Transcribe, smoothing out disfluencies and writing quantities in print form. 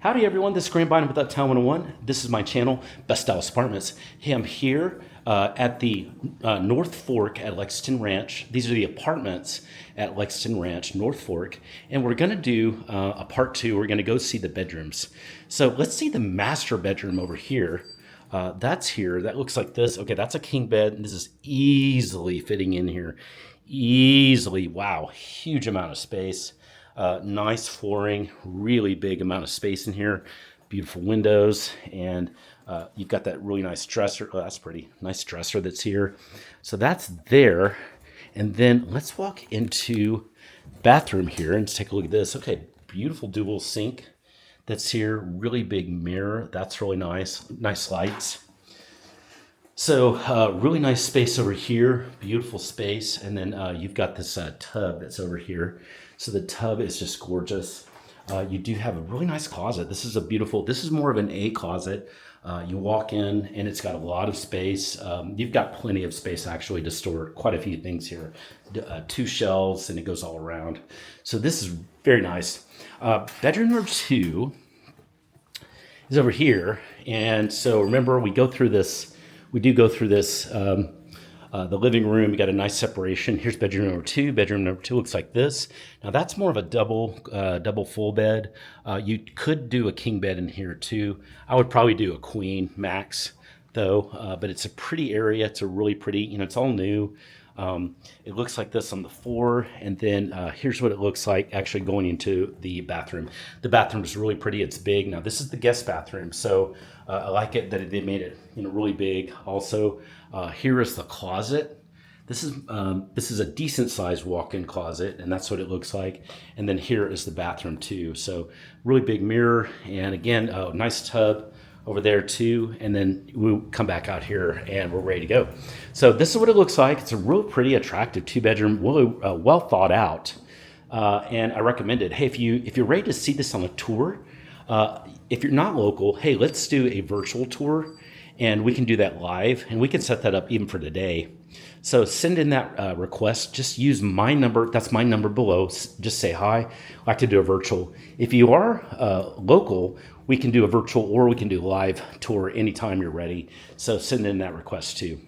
Howdy everyone, this is Graham Bynum with Uptown 101. This is my channel, Best Dallas Apartments. Hey, I'm here at the Northfork at Lexington Ranch. These are the apartments at Lexington Ranch, Northfork. And we're gonna do a part two. We're gonna go see the bedrooms. So let's see the master bedroom over here. That's here, that looks like this. Okay, that's a king bed. This is easily fitting in here. Easily, wow, huge amount of space. Nice flooring, really big amount of space in here, beautiful windows, and you've got that really nice dresser. Oh, that's pretty nice dresser that's here. So that's there. And then let's walk into bathroom here and take a look at this. Okay, beautiful dual sink that's here, really big mirror. That's really nice, nice lights. So really nice space over here, beautiful space. And then you've got this tub that's over here. So the tub is just gorgeous. You do have a really nice closet. This is a beautiful, this is more of an A closet. You walk in and it's got a lot of space. You've got plenty of space actually to store quite a few things here. 2 shelves and it goes all around. So this is very nice. Bedroom number 2 is over here. And so remember, we do go through this, the living room. You got a nice separation. Here's bedroom number 2. Bedroom number 2 looks like this. Now that's more of a double full bed. You could do a king bed in here too. I would probably do a queen max though, but it's a pretty area. It's a really pretty, it's all new. It looks like this on the floor, and then here's what it looks like actually going into the bathroom. The bathroom is really pretty. It's big. Now this is the guest bathroom, so I like it that they made it really big. Also, here is the closet. This is a decent sized walk-in closet, and that's what it looks like. And then here is the bathroom too. So really big mirror, and again, a nice tub over there too, and then we'll come back out here and we're ready to go. So this is what it looks like. It's a real pretty attractive 2-bedroom, really well thought out, and I recommend it. Hey, if you're ready to see this on a tour, if you're not local, hey, let's do a virtual tour, and we can do that live, and we can set that up even for today. So send in that request. Just use my number. That's my number below. Just say hi. I'd like to do a virtual. If you are local, we can do a virtual or we can do live tour anytime you're ready. So send in that request too.